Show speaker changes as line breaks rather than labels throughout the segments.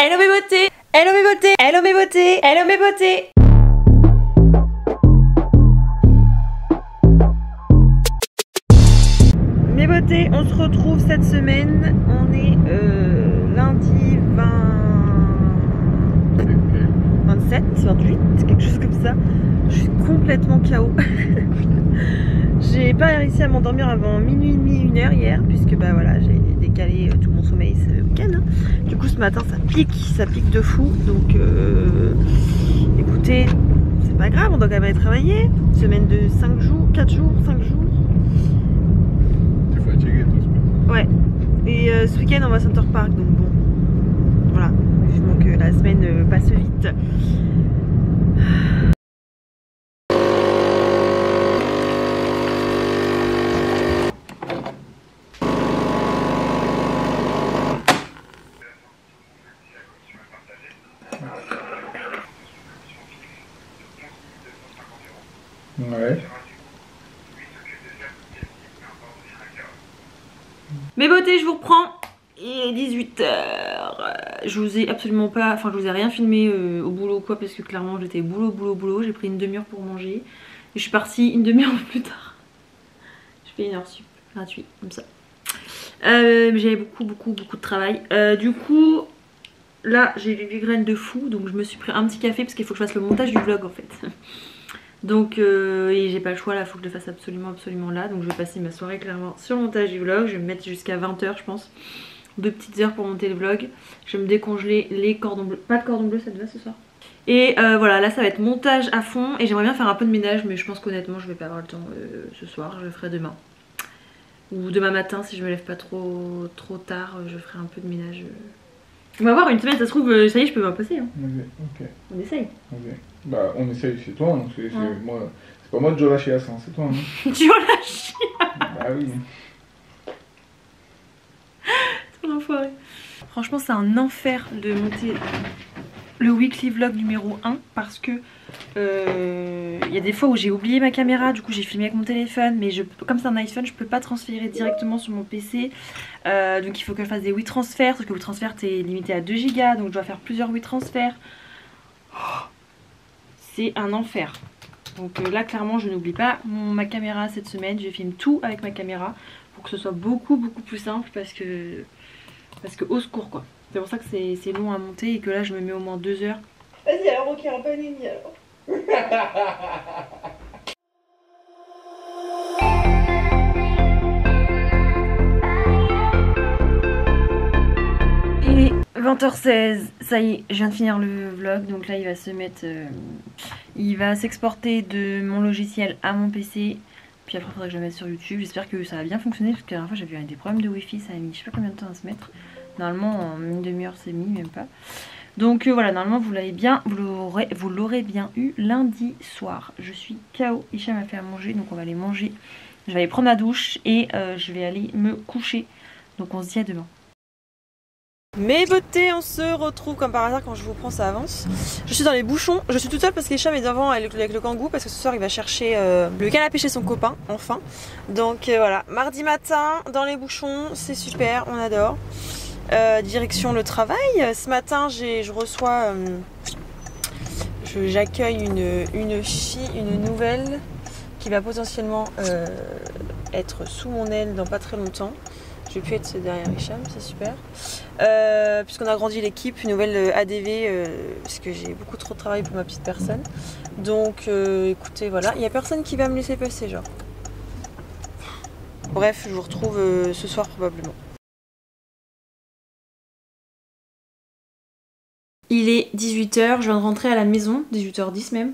Hello mes beautés, hello mes beautés, hello mes beautés, hello mes beautés. Mes beautés, on se retrouve cette semaine, on est lundi 27, 28, quelque chose comme ça. Je suis complètement KO. J'ai pas réussi à m'endormir avant minuit et demi, 1h hier, puisque bah voilà, j'ai décalé tout mon sommeil ce week-end. Hein. Du coup ce matin ça pique de fou, donc écoutez, c'est pas grave, on doit quand même aller travailler. Semaine de 5 jours, 4 jours, 5 jours.
T'es fatigué toi ce matin?
Ouais, et ce week-end on va à Center Park, donc bon, voilà, vivement que la semaine passe vite.
Ouais.
Mes beautés, je vous reprends. Il est 18h. Je vous ai absolument pas, enfin je vous ai rien filmé au boulot ou quoi, parce que clairement j'étais boulot. J'ai pris une demi-heure pour manger et je suis partie une demi-heure plus tard. Je fais une heure sup gratuit comme ça. J'avais beaucoup de travail. Du coup là j'ai eu des migraines de fou, donc je me suis pris un petit café parce qu'il faut que je fasse le montage du vlog en fait. Donc et j'ai pas le choix là, il faut que je le fasse absolument là. Donc je vais passer ma soirée clairement sur le montage du vlog. Je vais me mettre jusqu'à 20 h je pense. 2 petites heures pour monter le vlog. Je vais me décongeler les cordons bleus. Pas de cordon bleu, ça te va ce soir? Et voilà, là ça va être montage à fond. Et j'aimerais bien faire un peu de ménage, mais je pense qu'honnêtement je vais pas avoir le temps ce soir. Je le ferai demain. Ou demain matin si je me lève pas trop tard, je ferai un peu de ménage. On va voir, une semaine ça se trouve, ça y est je peux m'imposer hein.
Ok.
On essaye.
Ok. Bah on essaye, c'est toi, hein. C'est moi. C'est pas moi de Joe la chiasse, hein. C'est toi. Hein.
Tu vois la chiasse.
Bah oui.
Ton enfoiré. Franchement c'est un enfer de monter le weekly vlog numéro 1 parce que il y a des fois où j'ai oublié ma caméra, du coup j'ai filmé avec mon téléphone, mais comme c'est un iPhone je peux pas transférer directement sur mon PC, donc il faut que je fasse des WeTransfer, sauf que WeTransfer t'es limité à 2 Go, donc je dois faire plusieurs WeTransfer. C'est un enfer. Donc là clairement je n'oublie pas ma caméra cette semaine, je filme tout avec ma caméra pour que ce soit beaucoup plus simple parce que au secours quoi. C'est pour ça que c'est long à monter et que là je me mets au moins 2 heures. Vas-y alors ok, un panini alors. Il est 20h16, ça y est, je viens de finir le vlog, donc là il va se mettre, il va s'exporter de mon logiciel à mon PC, puis après il faudra que je le mette sur YouTube. J'espère que ça va bien fonctionner parce que la dernière fois j'avais eu des problèmes de wifi, ça a mis je sais pas combien de temps à se mettre. Normalement en une demi-heure c'est mis, même pas. Donc voilà, normalement vous l'avez bien, vous l'aurez bien eu lundi soir. Je suis KO, Hicham m'a fait à manger, donc on va aller manger. Je vais aller prendre ma douche et je vais aller me coucher. Donc on se dit à demain. Mes beautés, on se retrouve comme par hasard quand je vous prends, ça avance. Je suis dans les bouchons, je suis toute seule parce qu'Hicham est devant avec le kangou parce que ce soir il va chercher le canapé chez son copain, enfin. Donc voilà, mardi matin dans les bouchons, c'est super, on adore. Direction le travail. Ce matin j'accueille une nouvelle qui va potentiellement être sous mon aile dans pas très longtemps. Je vais plus être derrière Hicham, c'est super. Puisqu'on a grandi l'équipe, une nouvelle ADV, parce que j'ai beaucoup trop de travail pour ma petite personne. Donc écoutez, voilà, il n'y a personne qui va me laisser passer, genre. Bref, je vous retrouve ce soir probablement. Il est 18h, je viens de rentrer à la maison, 18h10 même.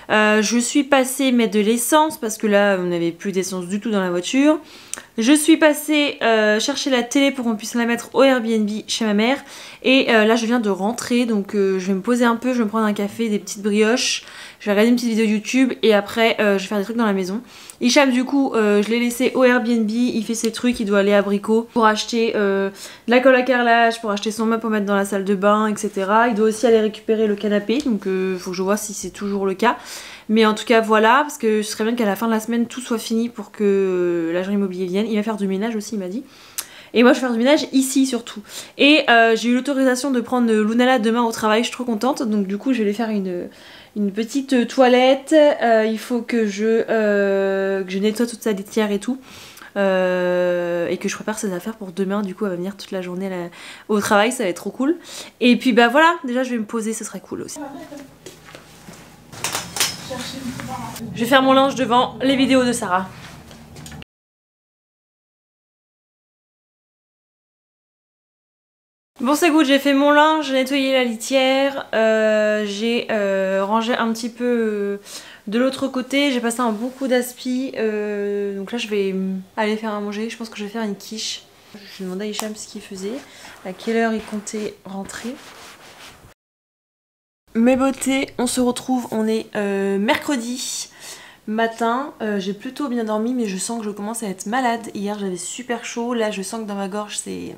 Je suis passée mettre de l'essence parce que là on n'avait plus d'essence du tout dans la voiture. Je suis passée chercher la télé pour qu'on puisse la mettre au Airbnb chez ma mère. Et là je viens de rentrer, donc je vais me poser un peu, je vais me prendre un café, des petites brioches. Je vais regarder une petite vidéo YouTube et après je vais faire des trucs dans la maison. Hicham du coup je l'ai laissé au Airbnb, il fait ses trucs, il doit aller à Brico pour acheter de la colle à carrelage, pour acheter son meuble pour mettre dans la salle de bain, etc. Il doit aussi aller récupérer le canapé, donc faut que je vois si c'est toujours le cas. Mais en tout cas voilà, parce que ce serait bien qu'à la fin de la semaine tout soit fini pour que l'agent immobilier vienne. Il va faire du ménage aussi, il m'a dit. Et moi je vais faire du ménage ici surtout. Et j'ai eu l'autorisation de prendre Lunala demain au travail, je suis trop contente. Donc du coup je vais lui faire une petite toilette. Il faut que je nettoie toute sa litière et tout. Et que je prépare ses affaires pour demain. Du coup elle va venir toute la journée là, au travail, ça va être trop cool. Et puis bah voilà, déjà je vais me poser, ce serait cool aussi. Je vais faire mon linge devant les vidéos de Sarah. Bon c'est good, j'ai fait mon linge, j'ai nettoyé la litière, j'ai rangé un petit peu de l'autre côté, j'ai passé un bon coup d'aspi, donc là je vais aller faire à manger, je pense que je vais faire une quiche. Je vais demander à Hicham ce qu'il faisait, à quelle heure il comptait rentrer. Mes beautés, on se retrouve, on est mercredi matin, j'ai plutôt bien dormi mais je sens que je commence à être malade. Hier j'avais super chaud, là je sens que dans ma gorge c'est...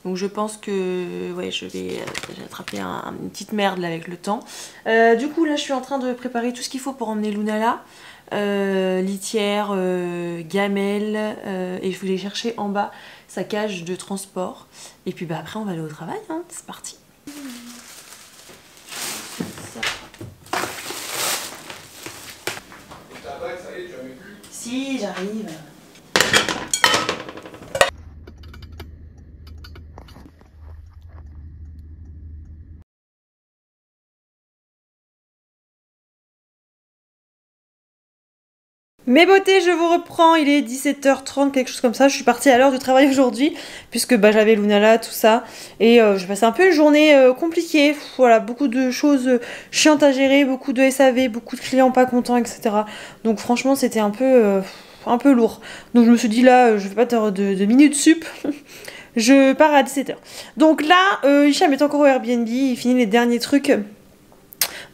Donc je pense que ouais, j'ai attrapé une petite merde là avec le temps. Du coup là je suis en train de préparer tout ce qu'il faut pour emmener Lunala. Litière, gamelle, et je voulais chercher en bas sa cage de transport. Et puis bah après on va aller au travail, hein, c'est parti. Si j'arrive. Mes beautés, je vous reprends, il est 17h30, quelque chose comme ça, je suis partie à l'heure du travail aujourd'hui, puisque bah, j'avais Lunala, tout ça, et j'ai passé un peu une journée compliquée, voilà, beaucoup de choses chiantes à gérer, beaucoup de SAV, beaucoup de clients pas contents, etc. Donc franchement, c'était un peu lourd. Donc je me suis dit là, je vais pas faire de minutes sup, je pars à 17h. Donc là, Hicham est encore au Airbnb, il finit les derniers trucs.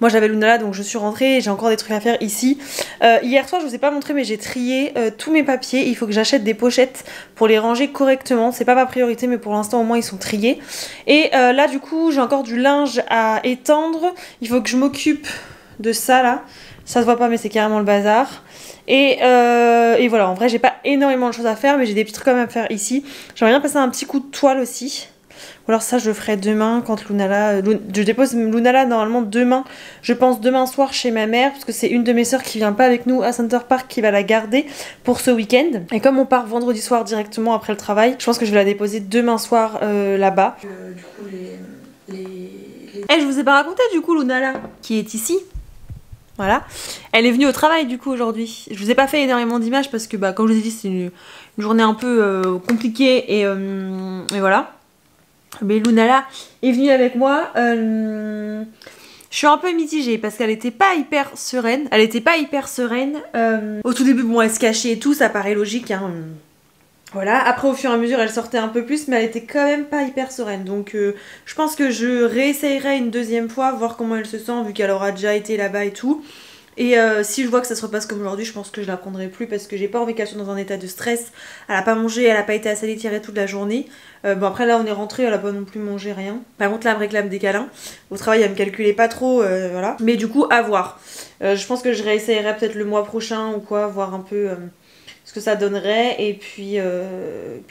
Moi j'avais Lunala donc je suis rentrée, j'ai encore des trucs à faire ici. Hier soir je vous ai pas montré mais j'ai trié tous mes papiers. Il faut que j'achète des pochettes pour les ranger correctement. C'est pas ma priorité mais pour l'instant au moins ils sont triés. Et là du coup j'ai encore du linge à étendre. Il faut que je m'occupe de ça là. Ça se voit pas mais c'est carrément le bazar. Et voilà, en vrai j'ai pas énormément de choses à faire mais j'ai des petits trucs quand même à faire ici. J'aimerais bien passer un petit coup de toile aussi. Ou alors ça je le ferai demain quand Lunala... Je dépose Lunala normalement demain. Je pense demain soir chez ma mère. Parce que c'est une de mes soeurs qui vient pas avec nous à Center Park qui va la garder pour ce week-end. Et comme on part vendredi soir directement après le travail, je pense que je vais la déposer demain soir là-bas. Du coup je vous ai pas raconté du coup Lunala qui est ici. Voilà. Elle est venue au travail du coup aujourd'hui. Je vous ai pas fait énormément d'images parce que bah, comme je vous ai dit c'est une journée un peu compliquée et voilà. Mais Lunala est venue avec moi. Je suis un peu mitigée parce qu'elle était pas hyper sereine. Au tout début, bon, elle se cachait et tout, ça paraît logique. Hein. Voilà. Après, au fur et à mesure, elle sortait un peu plus, mais elle était quand même pas hyper sereine. Donc, je pense que je réessayerai une deuxième fois, voir comment elle se sent, vu qu'elle aura déjà été là-bas et tout. Et si je vois que ça se repasse comme aujourd'hui, je pense que je la prendrai plus parce que j'ai pas envie qu'elle soit dans un état de stress. Elle a pas mangé, elle a pas été à sa litière toute la journée. Bon après là on est rentré, elle a pas non plus mangé rien. Par contre là elle me réclame des câlins. Au travail elle me calculait pas trop, voilà. Mais du coup à voir. Je pense que je réessayerai peut-être le mois prochain ou quoi, voir un peu ce que ça donnerait. Et puis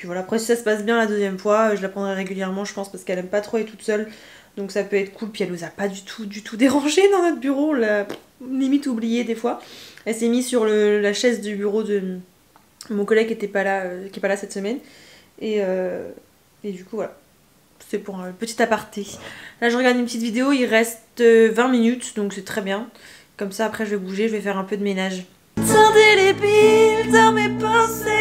voilà, après si ça se passe bien la deuxième fois, je la prendrai régulièrement je pense parce qu'elle aime pas trop être toute seule. Donc ça peut être cool, puis elle nous a pas du tout dérangé dans notre bureau, on l'a limite oublié des fois. Elle s'est mise sur la chaise du bureau de mon collègue qui est pas là cette semaine. Et du coup voilà, c'est pour un petit aparté. Là je regarde une petite vidéo, il reste 20 minutes, donc c'est très bien. Comme ça après je vais bouger, je vais faire un peu de ménage. Indélébile dans mes pensées.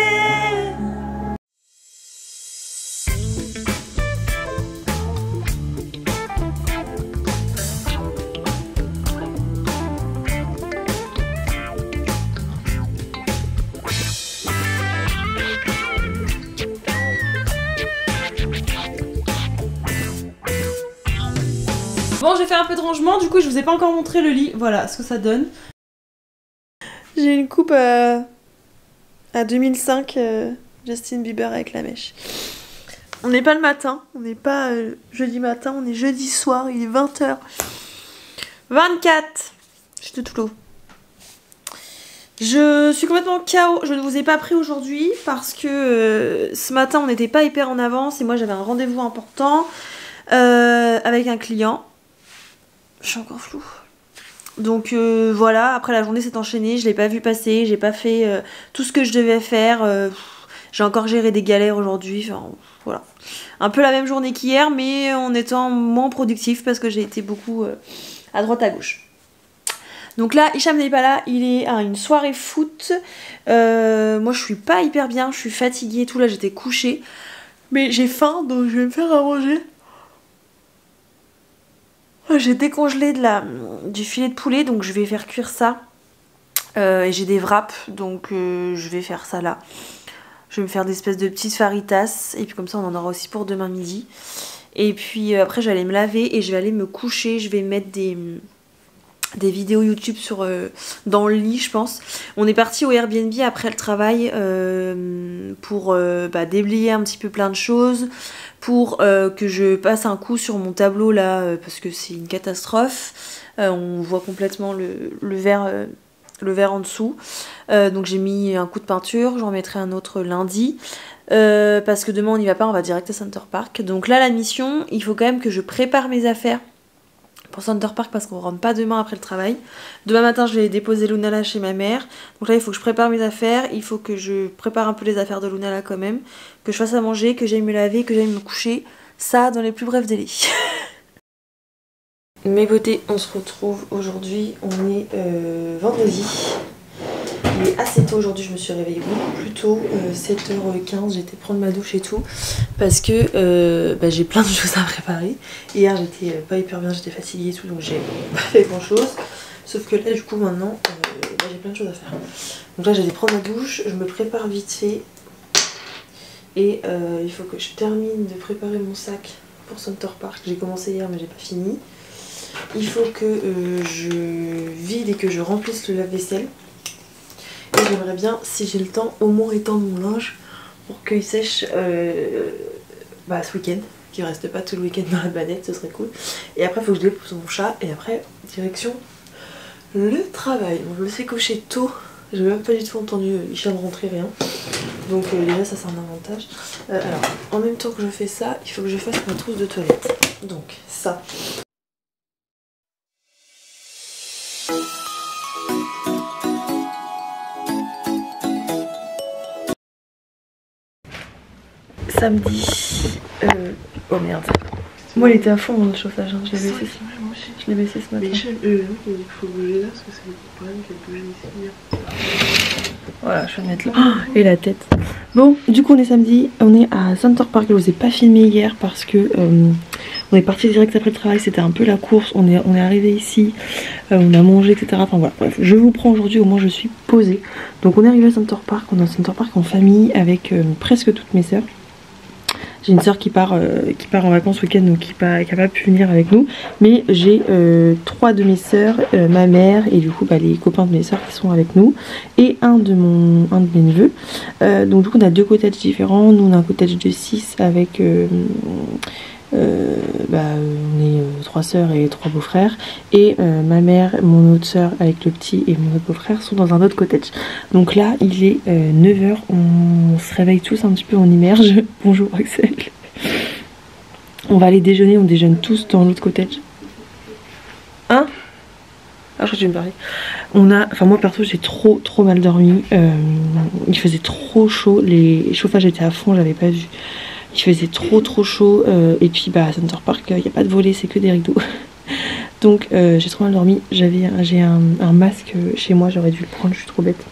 Bon, j'ai fait un peu de rangement, du coup je vous ai pas encore montré le lit, voilà ce que ça donne. J'ai une coupe à 2005 Justin Bieber avec la mèche. On n'est pas le matin, on n'est pas jeudi matin, on est jeudi soir, il est 20h24. Je suis de Toulon. Je suis complètement KO, je ne vous ai pas pris aujourd'hui parce que ce matin on n'était pas hyper en avance et moi j'avais un rendez-vous important avec un client. Je suis encore floue. Donc voilà, après la journée s'est enchaînée, je l'ai pas vu passer, j'ai pas fait tout ce que je devais faire. J'ai encore géré des galères aujourd'hui, enfin voilà. Un peu la même journée qu'hier mais en étant moins productif parce que j'ai été beaucoup à droite à gauche. Donc là, Hicham n'est pas là, il est à une soirée foot. Moi je suis pas hyper bien, je suis fatiguée et tout, là j'étais couchée. Mais j'ai faim donc je vais me faire à manger. J'ai décongelé du filet de poulet donc je vais faire cuire ça. Et j'ai des wraps donc je vais faire ça là. Je vais me faire des espèces de petites faritas et puis comme ça on en aura aussi pour demain midi. Et puis après je vais aller me laver et je vais aller me coucher, je vais mettre des vidéos YouTube dans le lit je pense. On est parti au Airbnb après le travail pour déblayer un petit peu plein de choses, pour que je passe un coup sur mon tableau là parce que c'est une catastrophe. On voit complètement le verre en dessous. Donc j'ai mis un coup de peinture, j'en mettrai un autre lundi. Parce que demain on n'y va pas, on va direct à Center Park. Donc là la mission, il faut quand même que je prépare mes affaires pour Center Park parce qu'on rentre pas demain après le travail. Demain matin je vais déposer Lunala chez ma mère. Donc là il faut que je prépare mes affaires, il faut que je prépare un peu les affaires de Lunala quand même, que je fasse à manger, que j'aille me laver, que j'aille me coucher. Ça dans les plus brefs délais. Mes beautés, on se retrouve aujourd'hui, on est vendredi. Il est assez tôt aujourd'hui, je me suis réveillée beaucoup plus tôt, 7h15, j'étais prendre ma douche et tout, parce que j'ai plein de choses à préparer. Hier j'étais pas hyper bien, j'étais fatiguée et tout, donc j'ai pas fait grand chose. Sauf que là du coup maintenant, j'ai plein de choses à faire. Donc là j'allais prendre ma douche, je me prépare vite fait. Et il faut que je termine de préparer mon sac pour Center Park. J'ai commencé hier mais j'ai pas fini. Il faut que je vide et que je remplisse le lave-vaisselle. Et j'aimerais bien, si j'ai le temps, au moins étendre mon linge pour qu'il sèche ce week-end. Qu'il reste pas tout le week-end dans la banette, ce serait cool. Et après il faut que je dépose mon chat et après direction le travail. Donc je me fais coucher tôt. J'ai même pas du tout entendu Hicham rentrer, rien. Donc déjà ça c'est un avantage. Alors en même temps que je fais ça, il faut que je fasse ma trousse de toilette. Donc ça. Samedi. Oh merde. Moi il était à fond le chauffage, hein. Je l'ai baissé. Je l'ai baissé ce matin.
Mais il faut bouger là parce que c'est le problème qu'elle bouge ici.
Voilà, je vais mettre là. Oh, et la tête. Bon, du coup on est samedi, on est à Center Park. Je vous ai pas filmé hier parce que on est parti direct après le travail, c'était un peu la course. On est arrivé ici, on a mangé, etc. Enfin voilà, bref, je vous prends aujourd'hui, au moins je suis posée. Donc on est arrivé à Center Park, on est à Center Park en famille avec presque toutes mes sœurs. J'ai une soeur qui part en vacances ce week-end, donc qui n'a pas pu venir avec nous. Mais j'ai 3 de mes soeurs, ma mère et du coup les copains de mes soeurs qui sont avec nous. Et un de mes neveux. Donc du coup on a 2 cottages différents. Nous on a un cottage de 6 avec... on est 3 sœurs et 3 beaux-frères. Et ma mère, mon autre sœur avec le petit et mon autre beau-frère sont dans un autre cottage. Donc là il est 9h, on se réveille tous un petit peu, on immerge. Bonjour Axel. On va aller déjeuner, on déjeune tous dans l'autre cottage. Hein? Ah, je crois que tu me parlais. Enfin moi perso j'ai trop mal dormi. Il faisait trop chaud, les chauffages étaient à fond, j'avais pas vu. Il faisait trop chaud et puis à Center Park il n'y a pas de volet, c'est que des rideaux. Donc j'ai trop mal dormi. J'ai un masque chez moi, j'aurais dû le prendre, je suis trop bête.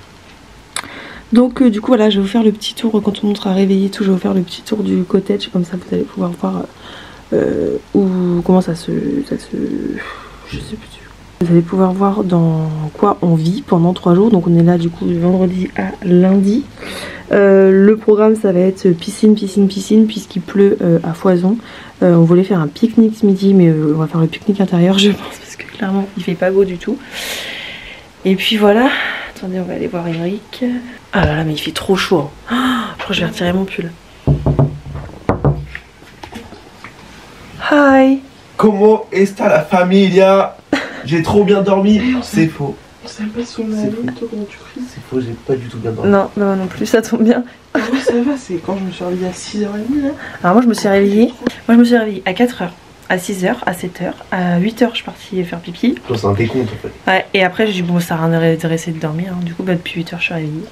Donc du coup voilà, je vais vous faire le petit tour quand tout le monde sera réveillé, tout, je vais vous faire le petit tour du cottage, comme ça vous allez pouvoir voir comment ça se... je sais plus. Vous allez pouvoir voir dans quoi on vit pendant 3 jours. Donc on est là du coup de vendredi à lundi. Le programme ça va être piscine puisqu'il pleut à foison. On voulait faire un pique-nique ce midi mais on va faire le pique-nique intérieur je pense parce que clairement il fait pas beau du tout. Et puis voilà. Attendez, on va aller voir Eric. Ah là là mais il fait trop chaud. Hein. Je crois que je vais retirer mon pull. Hi.
Comment está la familia? J'ai trop bien dormi. C'est faux. sais même pas si on est allé, toi comment tu pries.
C'est faux, j'ai pas du tout bien dormi.
Non, non plus, ça tombe bien.
Ah oui, ça va, c'est quand je me suis réveillée à 6h30 là.
Alors moi je me suis réveillée à 4h, à 6h, à 7h, à 8h je suis partie faire pipi.
Toi c'est un décompte en fait.
Ouais, et après j'ai dit bon ça sert à rien de rester de dormir, hein. Du coup bah, depuis 8h je suis réveillée.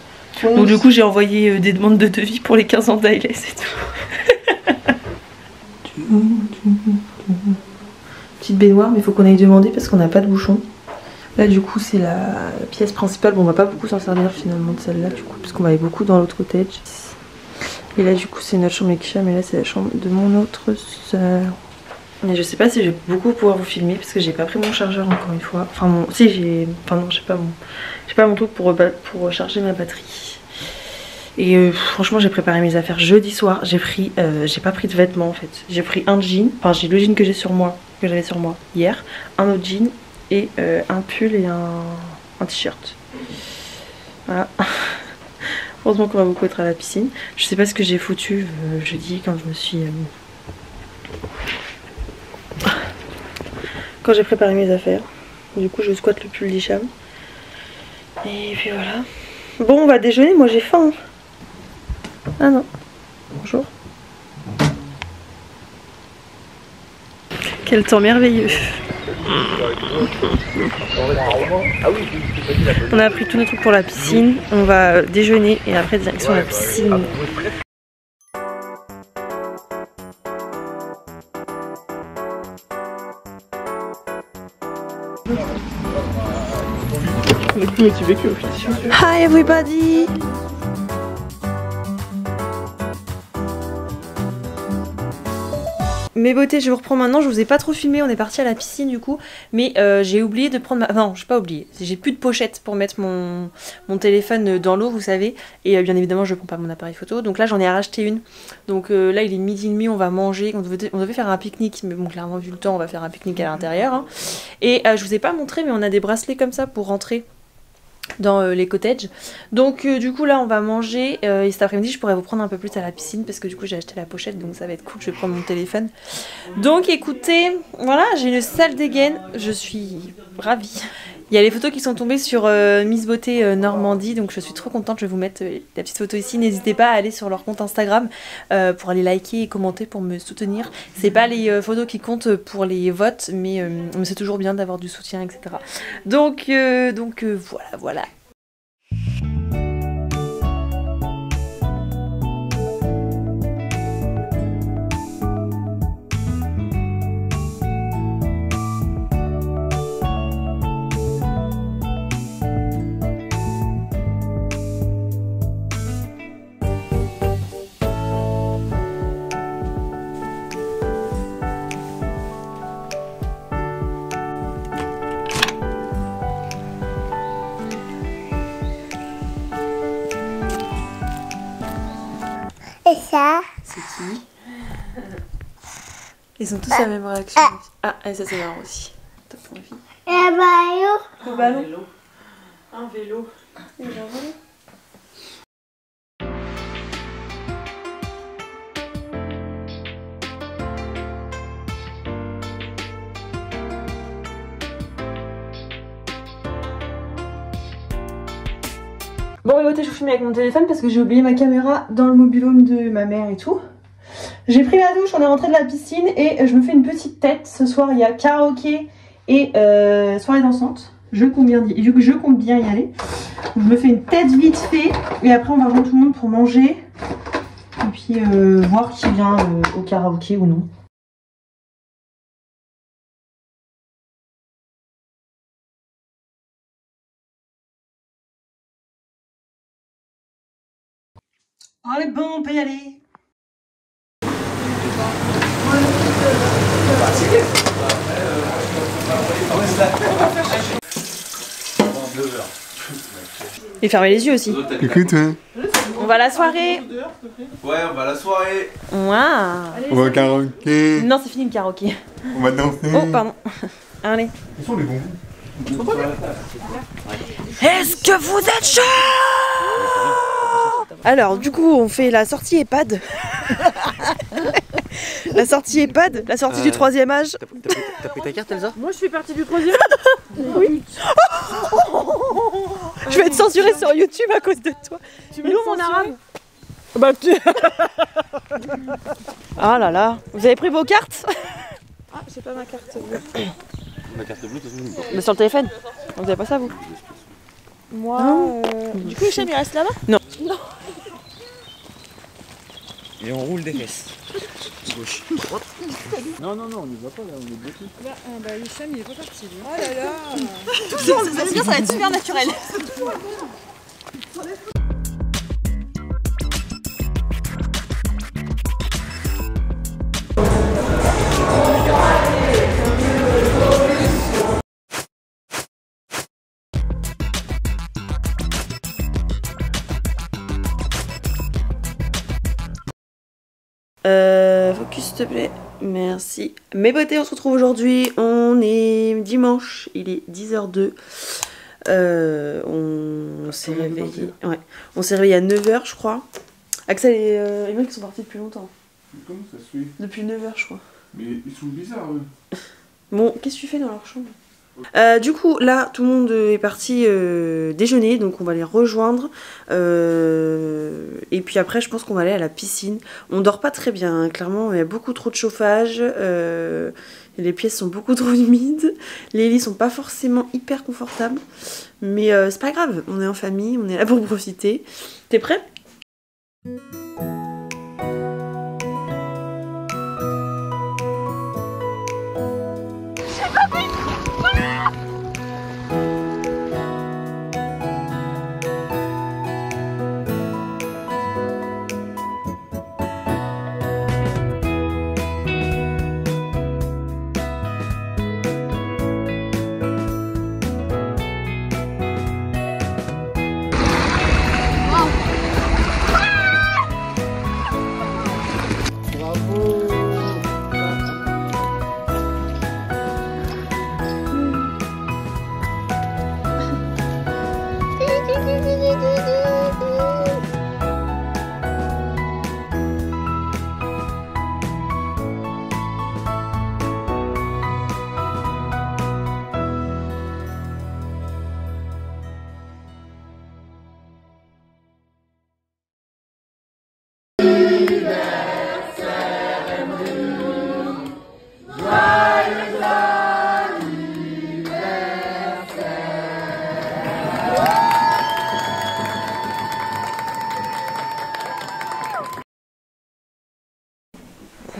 Ouais,
Donc du coup j'ai envoyé des demandes de devis pour les 15 ans d'ALS et tout. Petite baignoire, mais il faut qu'on aille demander parce qu'on n'a pas de bouchon. Là du coup c'est la pièce principale, bon on va pas beaucoup s'en servir finalement de celle-là du coup parce qu'on va aller beaucoup dans l'autre cottage. Et là du coup c'est notre chambre avec Cham et là c'est la chambre de mon autre soeur. Et je sais pas si je vais beaucoup pouvoir vous filmer parce que j'ai pas pris mon chargeur encore une fois. Enfin mon... si j'ai... Enfin non j'ai pas mon truc pour recharger ma batterie. Et franchement j'ai préparé mes affaires jeudi soir. J'ai pas pris de vêtements en fait. J'ai pris un jean, enfin j'ai le jean que j'avais sur moi hier, un autre jean et un pull et un t-shirt. Voilà. Heureusement qu'on va beaucoup être à la piscine. Je sais pas ce que j'ai foutu jeudi quand je me suis... quand j'ai préparé mes affaires. Du coup je squatte le pull d'Hicham. Et puis voilà. Bon on va déjeuner, moi j'ai faim. Ah non. Bonjour. Quel temps merveilleux. On a pris tous nos trucs pour la piscine. On va déjeuner et après direction la piscine.
On est plus motivé que
Hi everybody. Mes beautés, je vous reprends maintenant, je vous ai pas trop filmé, on est parti à la piscine du coup, mais j'ai oublié de prendre ma... Non, j'ai pas oublié, j'ai plus de pochette pour mettre mon téléphone dans l'eau, vous savez, et bien évidemment je prends pas mon appareil photo, donc là j'en ai racheté une, donc là il est 12h30, on va manger, on devait faire un pique-nique, mais bon clairement vu le temps on va faire un pique-nique à l'intérieur, hein. Et je vous ai pas montré mais on a des bracelets comme ça pour rentrer dans les cottages. Donc du coup là on va manger et cet après-midi je pourrais vous prendre un peu plus à la piscine parce que du coup j'ai acheté la pochette donc ça va être cool, je vais prendre mon téléphone. Donc écoutez, voilà, j'ai une sale dégaine, je suis ravie. Il y a les photos qui sont tombées sur Miss Beauté Normandie, donc je suis trop contente, je vais vous mettre la petite photo ici. N'hésitez pas à aller sur leur compte Instagram pour aller liker et commenter pour me soutenir. C'est pas les photos qui comptent pour les votes, mais c'est toujours bien d'avoir du soutien, etc. Donc voilà.
Et ça?
C'est qui? Ils ont tous la même réaction. Ah, et ça c'est marrant aussi. T'as pas envie?
Le maillot.
Le ballon. Un vélo. Et un vélo. Bon, écoutez, je vous filme avec mon téléphone parce que j'ai oublié ma caméra dans le mobil-home de ma mère et tout. J'ai pris la douche, on est rentré de la piscine et je me fais une petite tête. Ce soir, il y a karaoké et soirée dansante. Je compte bien y aller. Donc, je me fais une tête vite fait et après, on va rejoindre tout le monde pour manger. Et puis, voir qui vient au karaoké ou non. Allez, bon, on peut y aller. Et fermez les yeux aussi.
Écoute, hein.
On va à la soirée.
Ouais, on va à la soirée.
Waouh.
On va au karaoké.
Non, c'est fini le karaoké.
On va danser.
Oh, pardon. Allez.
Ils sont les bons.
Est-ce que vous êtes chaud? Alors, du coup, on fait la sortie EHPAD.
La sortie EHPAD, la sortie du 3e âge.
T'as pris ta carte, Elsa?
Moi je fais partie du 3e.
Oui. Je vais être censurée sur YouTube à cause de toi.
Tu veux mon arabe?
Bah tu... Ah là là, vous avez pris vos cartes?
Ah, j'ai pas ma carte bleue.
Ma carte bleue, de toute façon,
Mais sur le téléphone. Vous avez pas ça vous?
Moi,
Du coup Hicham il reste là-bas? Non. Non.
Et on roule des fesses. Gauche.
Non, non, non, on n'y va pas là, on est bloqué.
Bah Hicham il est pas parti lui. Oh là là.
Ça va bien, ça va être super naturel. Focus s'il te plaît, merci. Mes beautés, on se retrouve aujourd'hui, on est dimanche, il est 10h02. On s'est réveillé, ouais. On s'est réveillé à 9h je crois. Axel et Emile qui sont partis depuis longtemps.
Comment ça se fait?
Depuis 9h je crois.
Mais ils sont bizarres eux.
Bon, qu'est-ce que tu fais dans leur chambre? Du coup, là, tout le monde est parti déjeuner, donc on va les rejoindre. Et puis après, je pense qu'on va aller à la piscine. On dort pas très bien, hein, clairement, il y a beaucoup trop de chauffage. Les pièces sont beaucoup trop humides. Les lits sont pas forcément hyper confortables. Mais c'est pas grave, on est en famille, on est là pour profiter. T'es prêt ?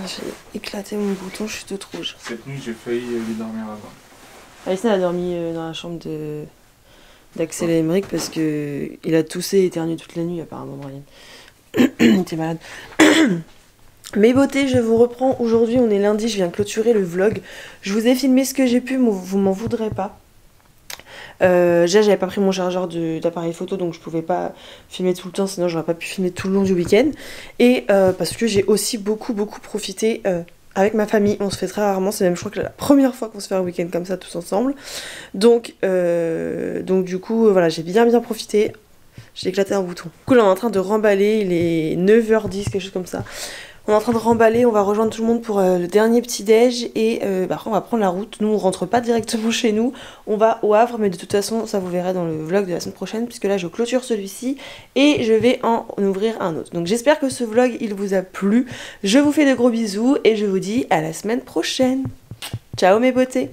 J'ai éclaté mon bouton, je suis toute rouge.
Cette nuit, j'ai failli aller dormir avant.
Alissa a dormi dans la chambre d'Axel et Emeric parce que il a toussé et éternué toute la nuit apparemment, Brian. Il était malade. Mes beautés, je vous reprends. Aujourd'hui, on est lundi, je viens clôturer le vlog. Je vous ai filmé ce que j'ai pu, vous m'en voudrez pas. Déjà, j'avais pas pris mon chargeur d'appareil photo, donc je pouvais pas filmer tout le temps, sinon j'aurais pas pu filmer tout le long du week-end. Et parce que j'ai aussi beaucoup profité avec ma famille. On se fait très rarement, c'est même je crois que la première fois qu'on se fait un week-end comme ça tous ensemble. Donc du coup, voilà, j'ai bien profité. J'ai éclaté un bouton. Du coup, là, on est en train de remballer, il est 9h10, quelque chose comme ça. On est en train de remballer, on va rejoindre tout le monde pour le dernier petit-déj et après on va prendre la route. Nous on rentre pas directement chez nous, on va au Havre, mais de toute façon ça vous verrez dans le vlog de la semaine prochaine puisque là je clôture celui-ci et je vais en ouvrir un autre. Donc j'espère que ce vlog il vous a plu, je vous fais de gros bisous et je vous dis à la semaine prochaine. Ciao mes beautés!